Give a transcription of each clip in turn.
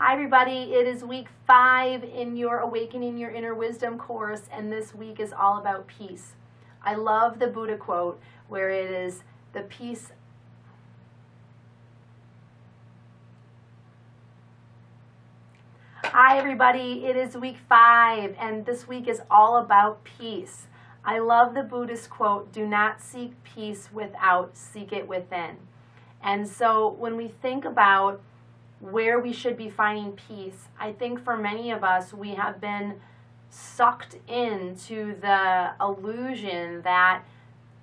Hi everybody, it is week 5 in your Awakening Your Inner Wisdom course, and this week is all about peace. I love the Buddha quote where it is the peace. Hi everybody, it is week 5 and this week is all about peace. I love the Buddhist quote, do not seek peace without, seek it within. And so when we think about where we should be finding peace, I think for many of us, we have been sucked into the illusion that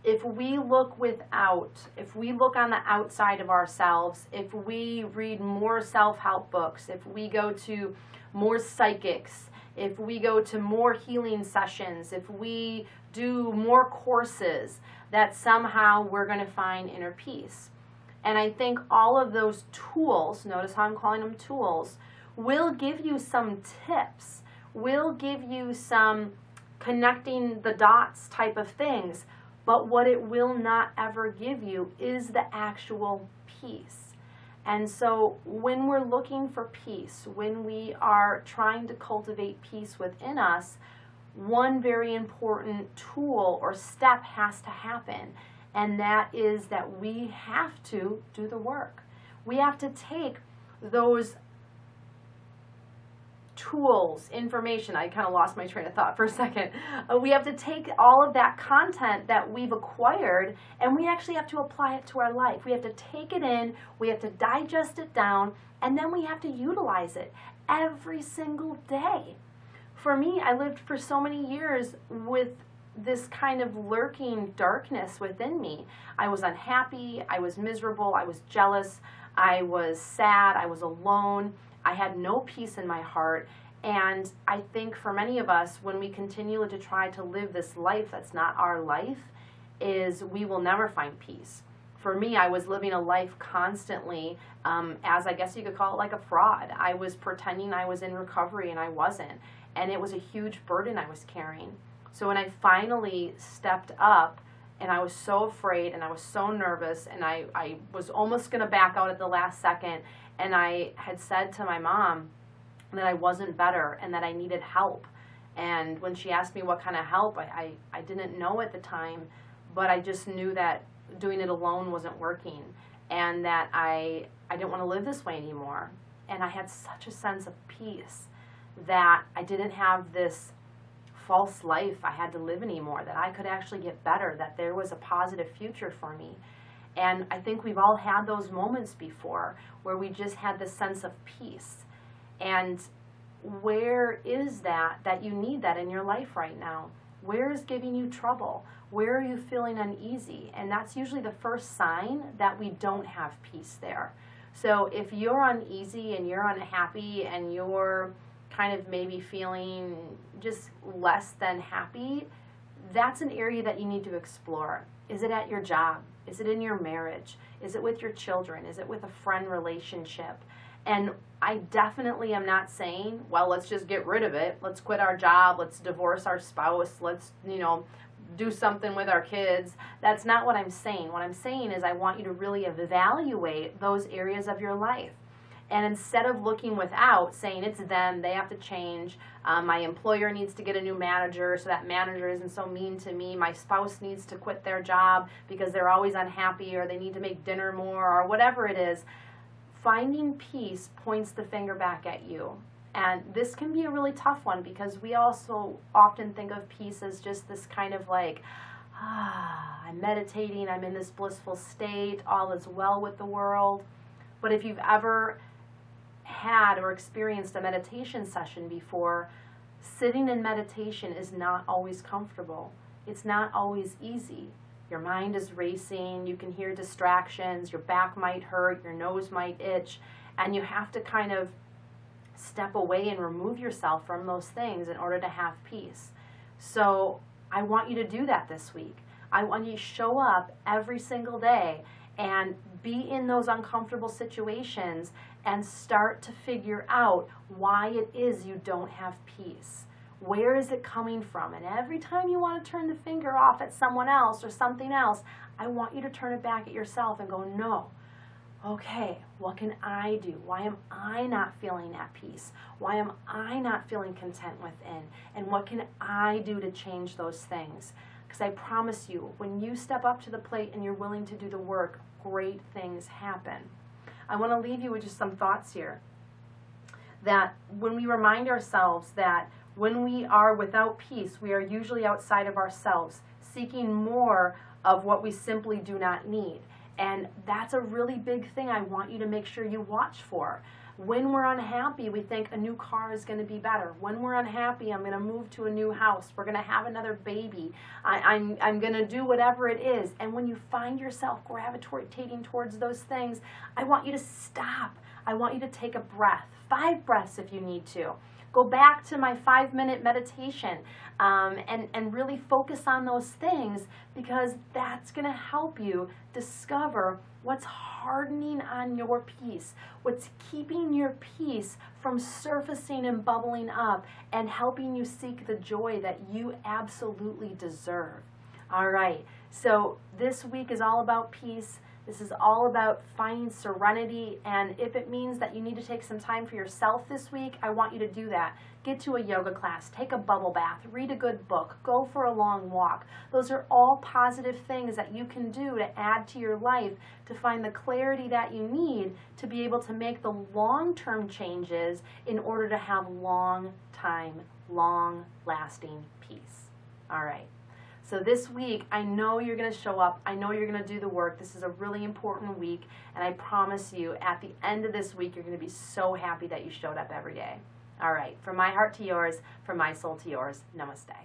if we look without, if we look on the outside of ourselves, if we read more self-help books, if we go to more psychics, if we go to more healing sessions, if we do more courses, that somehow we're going to find inner peace. And I think all of those tools, notice how I'm calling them tools, will give you some tips, will give you some connecting the dots type of things, but what it will not ever give you is the actual peace. And so when we're looking for peace, when we are trying to cultivate peace within us, one very important tool or step has to happen. And that is that we have to do the work. We have to take those tools, information. I kind of lost my train of thought for a second. We have to take all of that content that we've acquired and we actually have to apply it to our life. We have to take it in, we have to digest it down, and then we have to utilize it every single day. For me, I lived for so many years with this kind of lurking darkness within me. I was unhappy, I was miserable, I was jealous, I was sad, I was alone, I had no peace in my heart. And I think for many of us, when we continue to try to live this life that's not our life, is we will never find peace. For me, I was living a life constantly as I guess you could call it like a fraud. I was pretending I was in recovery and I wasn't. And it was a huge burden I was carrying. So when I finally stepped up, and I was so afraid and I was so nervous and I was almost going to back out at the last second, and I had said to my mom that I wasn't better and that I needed help. And when she asked me what kind of help, I didn't know at the time, but I just knew that doing it alone wasn't working and that I didn't want to live this way anymore. And I had such a sense of peace that I didn't have this false life I had to live anymore, that I could actually get better, that there was a positive future for me. And I think we've all had those moments before where we just had this sense of peace. And where is that you need that in your life right now? Where is giving you trouble? Where are you feeling uneasy? And that's usually the first sign that we don't have peace there. So if you're uneasy and you're unhappy and you're kind of maybe feeling just less than happy, that's an area that you need to explore. Is it at your job? Is it in your marriage? Is it with your children? Is it with a friend relationship? And I definitely am not saying, well, let's just get rid of it. Let's quit our job. Let's divorce our spouse. Let's, do something with our kids. That's not what I'm saying. What I'm saying is I want you to really evaluate those areas of your life. And instead of looking without, saying it's them, they have to change, my employer needs to get a new manager so that manager isn't so mean to me, my spouse needs to quit their job because they're always unhappy, or they need to make dinner more, or whatever it is, finding peace points the finger back at you. And this can be a really tough one because we also often think of peace as just this kind of like, I'm meditating, I'm in this blissful state, all is well with the world. But if you've ever had or experienced a meditation session before, sitting in meditation is not always comfortable. It's not always easy. Your mind is racing, you can hear distractions, your back might hurt, your nose might itch, and you have to kind of step away and remove yourself from those things in order to have peace. So I want you to do that this week. I want you to show up every single day and be in those uncomfortable situations and start to figure out why it is you don't have peace. Where is it coming from? And every time you want to turn the finger off at someone else or something else, I want you to turn it back at yourself and go, no. okay, what can I do? Why am I not feeling at peace? Why am I not feeling content within? And what can I do to change those things? Because I promise you, when you step up to the plate and you're willing to do the work, great things happen. I want to leave you with just some thoughts here. That when we remind ourselves that when we are without peace, we are usually outside of ourselves, seeking more of what we simply do not need. And that's a really big thing I want you to make sure you watch for. When we're unhappy, we think a new car is going to be better. When we're unhappy, I'm going to move to a new house. We're going to have another baby. I'm going to do whatever it is. And when you find yourself gravitating towards those things, I want you to stop. I want you to take a breath, 5 breaths if you need to. Go back to my 5-minute meditation and really focus on those things, because that's going to help you discover what's hardening on your peace, what's keeping your peace from surfacing and bubbling up and helping you seek the joy that you absolutely deserve. All right, so this week is all about peace. This is all about finding serenity, and if it means that you need to take some time for yourself this week, I want you to do that. Get to a yoga class, take a bubble bath, read a good book, go for a long walk. Those are all positive things that you can do to add to your life to find the clarity that you need to be able to make the long-term changes in order to have long-lasting peace. All right. So this week, I know you're going to show up. I know you're going to do the work. This is a really important week, and I promise you, at the end of this week, you're going to be so happy that you showed up every day. All right, from my heart to yours, from my soul to yours, namaste.